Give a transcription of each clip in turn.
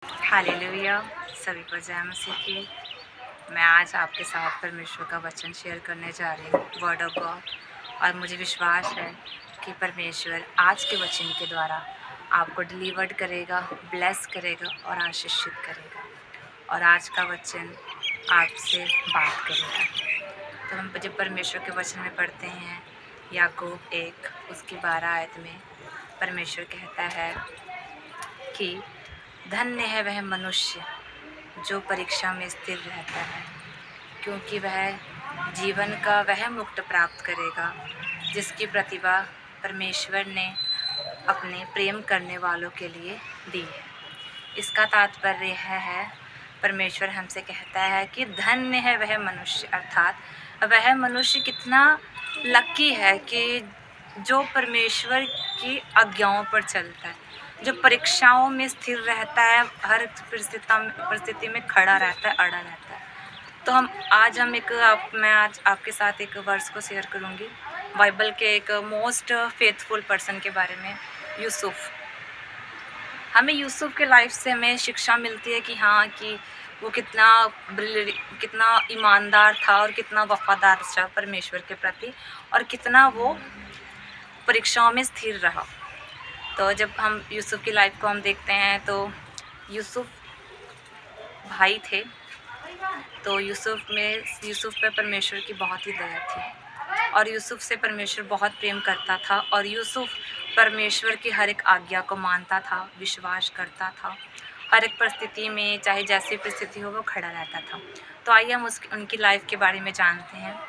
Hallelujah. सभी पर जय मसीह की। मैं आज आपके साथ परमेश्वर का वचन शेयर करने जा रही हूँ, वर्ड ऑफ गॉड। और मुझे विश्वास है कि परमेश्वर आज के वचन के द्वारा आपको डिलीवर्ड करेगा, ब्लेस करेगा और आशीषित करेगा। और आज का वचन आपसे बात करेगा। तो हम जब परमेश्वर के वचन में पढ़ते हैं, याकूब 1 उसकी 12 आयत में परमेश्वर कहता है कि धन्य है वह मनुष्य जो परीक्षा में स्थिर रहता है, क्योंकि वह जीवन का वह मुकुट प्राप्त करेगा जिसकी प्रतिभा परमेश्वर ने अपने प्रेम करने वालों के लिए दी है। इसका तात्पर्य है परमेश्वर हमसे कहता है कि धन्य है वह मनुष्य, अर्थात वह मनुष्य कितना लकी है कि जो परमेश्वर की आज्ञाओं पर चलता है, जो परीक्षाओं में स्थिर रहता है, हर परिस्थिति में खड़ा रहता है, अड़ा रहता है। तो मैं आज आपके साथ एक वर्स को शेयर करूंगी, बाइबल के एक मोस्ट फेथफुल पर्सन के बारे में, यूसुफ। हमें यूसुफ के लाइफ से हमें शिक्षा मिलती है कि हाँ, कि वो कितना ईमानदार था और कितना वफादार था परमेश्वर के प्रति, और कितना वो परीक्षाओं में स्थिर रहा। तो जब हम यूसुफ की लाइफ को हम देखते हैं तो यूसुफ भाई थे। तो यूसुफ पे परमेश्वर की बहुत ही दया थी और यूसुफ से परमेश्वर बहुत प्रेम करता था, और यूसुफ परमेश्वर की हर एक आज्ञा को मानता था, विश्वास करता था। हर एक परिस्थिति में, चाहे जैसी परिस्थिति हो, वो खड़ा रहता था। तो आइए हम उनकी लाइफ के बारे में जानते हैं।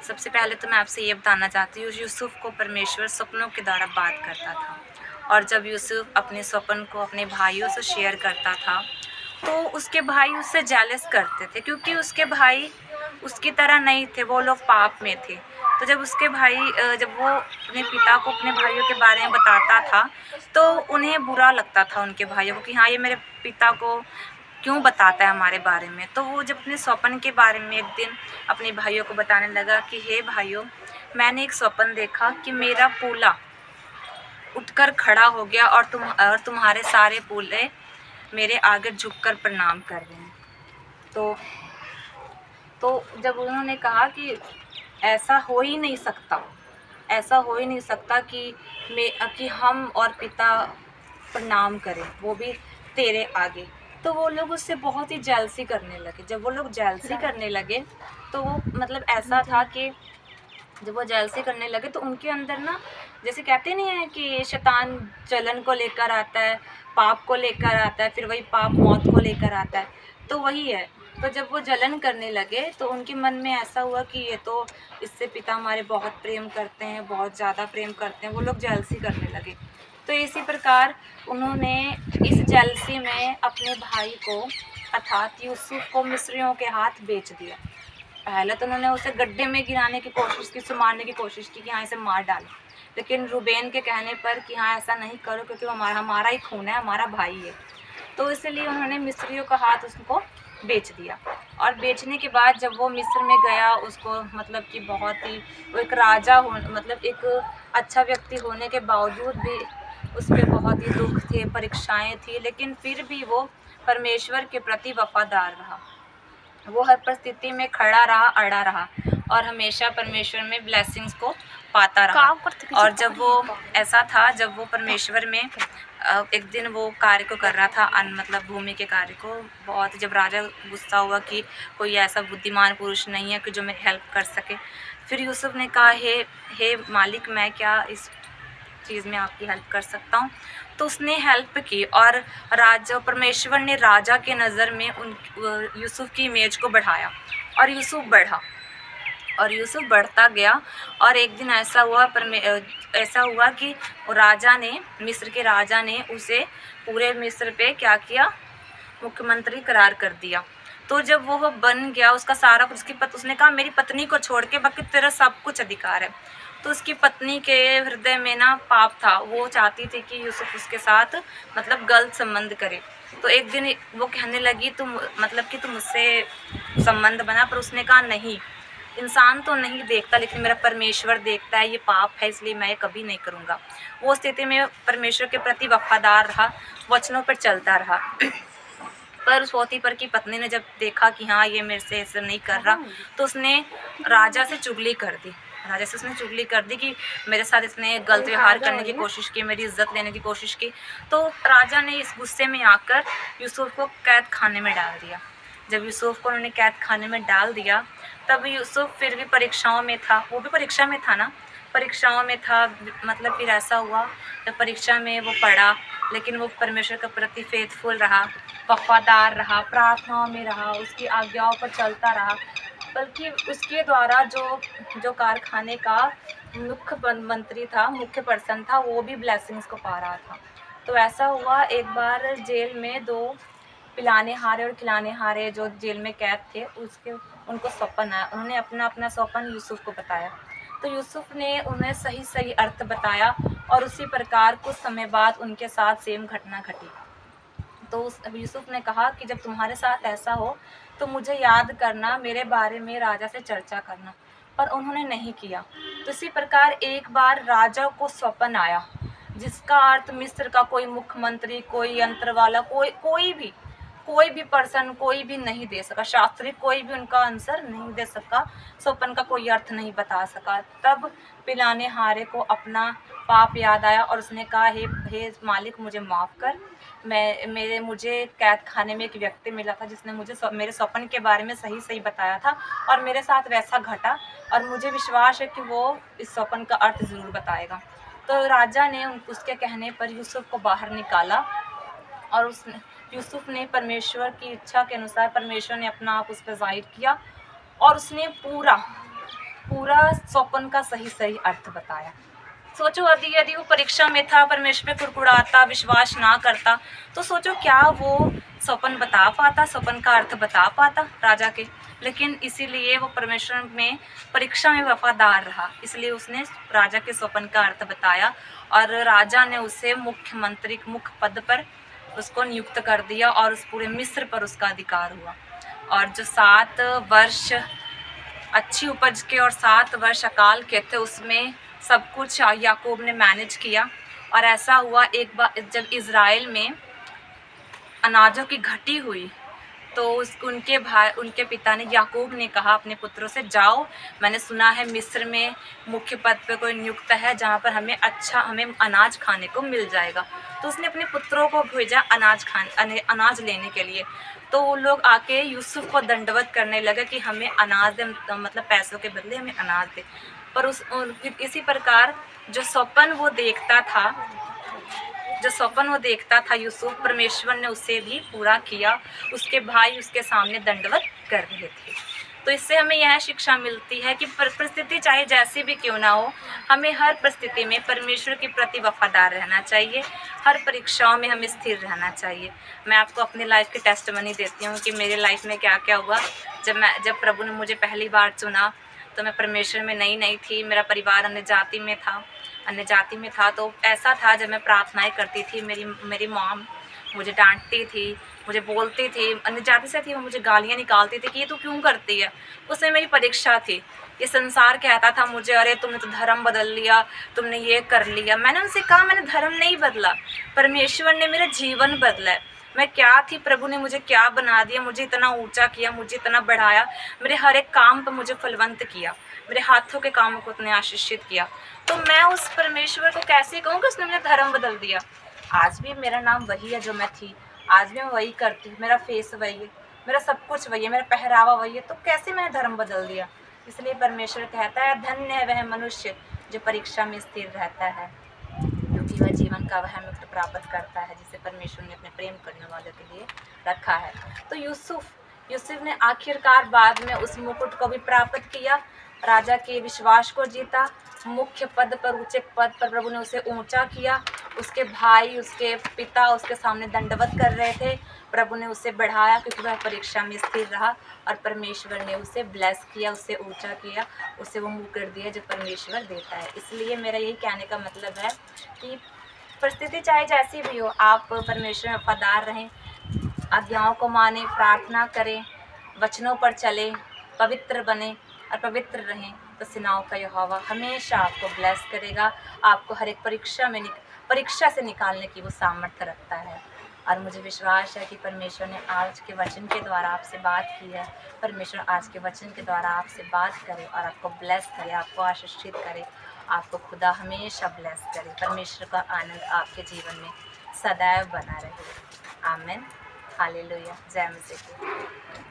सबसे पहले तो मैं आपसे ये बताना चाहती हूँ, यूसुफ को परमेश्वर सपनों के द्वारा बात करता था, और जब यूसुफ अपने स्वप्न को अपने भाइयों से शेयर करता था तो उसके भाई उससे जेलस करते थे, क्योंकि उसके भाई उसकी तरह नहीं थे, वो लोग पाप में थे। तो जब वो अपने पिता को अपने भाइयों के बारे में बताता था तो उन्हें बुरा लगता था, उनके भाइयों को, कि हाँ, ये मेरे पिता को क्यों बताता है हमारे बारे में। तो वो जब अपने स्वप्न के बारे में एक दिन अपने भाइयों को बताने लगा कि हे भाइयों, मैंने एक स्वप्न देखा कि मेरा पूला उठकर खड़ा हो गया और तुम्हारे सारे पूले मेरे आगे झुककर प्रणाम कर रहे हैं। तो जब उन्होंने कहा कि ऐसा हो ही नहीं सकता कि हम और पिता प्रणाम करें, वो भी तेरे आगे। तो वो लोग उससे बहुत ही जेलसी करने लगे। जब वो लोग जेलसी करने लगे तो वो मतलब ऐसा था कि जब वो जेलसी करने लगे तो उनके अंदर ना, जैसे कहते नहीं है कि शैतान जलन को लेकर आता है, पाप को लेकर आता है, फिर वही पाप मौत को लेकर आता है, तो वही है। तो जब वो जलन करने लगे तो उनके मन में ऐसा हुआ कि ये तो, इससे पिता हमारे बहुत प्रेम करते हैं, बहुत ज़्यादा प्रेम करते हैं। वो लोग जेलसी करने लगे। तो इसी प्रकार उन्होंने इस जेलसी में अपने भाई को, अर्थात यूसुफ को, मिस्रियों के हाथ बेच दिया। पहले तो उन्होंने उसे गड्ढे में गिराने की कोशिश की, उसे मारने की कोशिश की कि हाँ, इसे मार डालें। लेकिन रूबेन के कहने पर कि हाँ, ऐसा नहीं करो, क्योंकि वो हमारा ही खून है, हमारा भाई है। तो इसलिए उन्होंने मिस्रियों का हाथ उसको बेच दिया। और बेचने के बाद जब वो मिस्र में गया, उसको मतलब कि बहुत ही, वो एक राजा हो, मतलब एक अच्छा व्यक्ति होने के बावजूद भी उस पर बहुत ही दुख थे, परीक्षाएं थी, लेकिन फिर भी वो परमेश्वर के प्रति वफादार रहा। वो हर परिस्थिति में खड़ा रहा, अड़ा रहा, और हमेशा परमेश्वर में ब्लेसिंग्स को पाता रहा। और जब वो ऐसा था, जब वो परमेश्वर में एक दिन वो कार्य को कर रहा था, मतलब भूमि के कार्य को, बहुत, जब राजा गुस्सा हुआ कि कोई ऐसा बुद्धिमान पुरुष नहीं है कि जो मेरी हेल्प कर सके। फिर यूसुफ ने कहा, हे मालिक, मैं क्या इस चीज़ में आपकी हेल्प कर सकता हूँ। तो उसने हेल्प की, और परमेश्वर ने राजा के नज़र में यूसुफ की इमेज को बढ़ाया, और यूसुफ बढ़ता गया। और एक दिन ऐसा हुआ कि मिस्र के राजा ने उसे पूरे मिस्र पे क्या किया, मुख्यमंत्री करार कर दिया। तो जब वो बन गया, उसका सारा कुछ, उसने कहा, मेरी पत्नी को छोड़ के बाकी तेरा सब कुछ अधिकार है। तो उसकी पत्नी के हृदय में ना पाप था, वो चाहती थी कि यूसुफ उसके साथ मतलब गलत संबंध करे। तो एक दिन वो कहने लगी, तुम मुझसे संबंध बना। पर उसने कहा, नहीं, इंसान तो नहीं देखता, लेकिन मेरा परमेश्वर देखता है, ये पाप है, इसलिए मैं ये कभी नहीं करूँगा। वो स्थिति में परमेश्वर के प्रति वफादार रहा, वचनों पर चलता रहा। पर उस पोतीपर की पत्नी ने जब देखा कि हाँ ये मेरे से ऐसा नहीं कर रहा, तो उसने राजा से चुगली कर दी। राजा से उसने चुगली कर दी कि मेरे साथ इसने गलत व्यवहार करने की कोशिश की, मेरी इज्जत लेने की कोशिश की। तो राजा ने इस गुस्से में आकर यूसुफ को कैद खाने में डाल दिया। जब यूसुफ को उन्होंने कैद खाने में डाल दिया, तब यूसुफ फिर भी परीक्षाओं में था, वो भी परीक्षा में था ना, परीक्षाओं में था। मतलब फिर ऐसा हुआ, जब परीक्षा में वो पढ़ा, लेकिन वो परमेश्वर के प्रति फेथफुल रहा, वफादार रहा, प्रार्थनाओं में रहा, उसकी आज्ञाओं पर चलता रहा। बल्कि उसके द्वारा जो कारखाने का मुख्य मंत्री था, मुख्य पर्सन था, वो भी ब्लेसिंग्स को पा रहा था। तो ऐसा हुआ, एक बार जेल में 2 पिलाने हारे और खिलाने हारे जो जेल में कैद थे, उनको सौंपन आया। उन्होंने अपना सौंपन यूसुफ को बताया। तो यूसुफ ने उन्हें सही अर्थ बताया, और उसी प्रकार कुछ समय बाद उनके साथ सेम घटना घटी। तो यूसुफ ने कहा कि जब तुम्हारे साथ ऐसा हो तो मुझे याद करना, मेरे बारे में राजा से चर्चा करना। पर उन्होंने नहीं किया। तो इसी प्रकार एक बार राजा को सौंपन आया, जिसका अर्थ मिस्र का कोई मुख्यमंत्री, कोई यंत्र वाला, कोई भी पर्सन, कोई भी नहीं दे सका। शास्त्री कोई भी उनका आंसर नहीं दे सका, सौंपन का कोई अर्थ नहीं बता सका। तब पिलाने हारे को अपना पाप याद आया, और उसने कहा, हे मालिक, मुझे माफ़ कर। मुझे कैद खाने में एक व्यक्ति मिला था, जिसने मुझे मेरे सौंपन के बारे में सही बताया था, और मेरे साथ वैसा घटा, और मुझे विश्वास है कि वो इस सौंपन का अर्थ ज़रूर बताएगा। तो राजा ने उसके कहने पर यूसुफ को बाहर निकाला, और यूसुफ ने परमेश्वर की इच्छा के अनुसार, परमेश्वर ने अपना आप उस पर ज़ाहिर किया, और उसने पूरा सौंपन का सही अर्थ बताया। सोचो, यदि वो परीक्षा में था, परमेश्वर पे कुड़कुड़ाता, विश्वास ना करता, तो सोचो क्या वो सौंपन बता पाता, सौंपन का अर्थ बता पाता राजा के। लेकिन इसीलिए वो परमेश्वर में परीक्षा में वफादार रहा, इसलिए उसने राजा के सौंपन का अर्थ बताया, और राजा ने उसे मुख्य पद पर उसको नियुक्त कर दिया, और उस पूरे मिस्र पर उसका अधिकार हुआ। और जो 7 वर्ष अच्छी उपज के और 7 वर्ष अकाल के थे, उसमें सब कुछ याकूब ने मैनेज किया। और ऐसा हुआ, एक बार जब इज़राइल में अनाजों की घटी हुई, तो उनके पिता ने, याकूब ने कहा अपने पुत्रों से, जाओ, मैंने सुना है मिस्र में मुख्य पद पे कोई नियुक्त है, जहाँ पर हमें अनाज खाने को मिल जाएगा। तो उसने अपने पुत्रों को भेजा अनाज लेने के लिए। तो वो लोग आके यूसुफ को दंडवत करने लगे कि हमें अनाज दे, मतलब पैसों के बदले हमें अनाज दे। पर इसी प्रकार जो सौंपन वो देखता था यूसुफ, परमेश्वर ने उसे भी पूरा किया। उसके भाई उसके सामने दंडवत कर रहे थे। तो इससे हमें यह शिक्षा मिलती है कि परिस्थिति चाहे जैसी भी क्यों ना हो, हमें हर परिस्थिति में परमेश्वर के प्रति वफादार रहना चाहिए, हर परीक्षाओं में हमें स्थिर रहना चाहिए। मैं आपको अपनी लाइफ की टेस्टमनी देती हूँ कि मेरे लाइफ में क्या क्या हुआ। जब प्रभु ने मुझे पहली बार चुना, तो मैं परमेश्वर में नई थी। मेरा परिवार अन्य जाति में था। तो ऐसा था, जब मैं प्रार्थनाएं करती थी, मेरी मॉम मुझे डांटती थी, मुझे बोलती थी, अन्य जाति से थी, वो मुझे गालियाँ निकालती थी कि ये तू क्यों करती है। उसमें मेरी परीक्षा थी। ये संसार कहता था मुझे, अरे तुमने तो धर्म बदल लिया, तुमने ये कर लिया। मैंने उनसे कहा, मैंने धर्म नहीं बदला, परमेश्वर ने मेरा जीवन बदला है। मैं क्या थी, प्रभु ने मुझे क्या बना दिया, मुझे इतना ऊंचा किया, मुझे इतना बढ़ाया, मेरे हर एक काम पर मुझे फलवंत किया, मेरे हाथों के कामों को उतने आशीषित किया। तो मैं उस परमेश्वर को कैसे कहूँ कि उसने मुझे धर्म बदल दिया। आज भी मेरा नाम वही है जो मैं थी, आज भी मैं वही करती हूँ, मेरा फेस वही है, मेरा सब कुछ वही है, मेरा पहरावा वही है। तो कैसे मैंने धर्म बदल दिया। इसलिए परमेश्वर कहता है, धन्य है वह मनुष्य जो परीक्षा में स्थिर रहता है, क्योंकि वह जीवन का वह मुक्त प्राप्त करता है, जिसे परमेश्वर ने अपने प्रेम करने वालों के लिए रखा है। तो यूसुफ ने आखिरकार बाद में उस मुकुट को भी प्राप्त किया, राजा के विश्वास को जीता, मुख्य पद पर, ऊंचे पद पर प्रभु ने उसे ऊंचा किया। उसके भाई, उसके पिता उसके सामने दंडवत कर रहे थे, प्रभु ने उसे बढ़ाया, क्योंकि वह परीक्षा में स्थिर रहा, और परमेश्वर ने उसे ब्लेस किया, उसे ऊंचा किया, उसे वो मुकुट दिया जो परमेश्वर देता है। इसलिए मेरा यही कहने का मतलब है कि परिस्थिति चाहे जैसी भी हो, आप परमेश्वर में वफादार रहें, आज्ञाओं को माने, प्रार्थना करें, वचनों पर चलें, पवित्र बने और पवित्र रहें, तो सेनाओं का यहोवा हमेशा आपको ब्लेस करेगा। आपको हर एक परीक्षा से निकालने की वो सामर्थ्य रखता है। और मुझे विश्वास है कि परमेश्वर ने आज के वचन के द्वारा आपसे बात की है। परमेश्वर आज के वचन के द्वारा आपसे बात करे और आपको ब्लेस करे, आपको आशीषित करे, आपको खुदा हमेशा ब्लेस करे। परमेश्वर का आनंद आपके जीवन में सदैव बना रहे। आमीन। हालेलुया। जय मसीह की।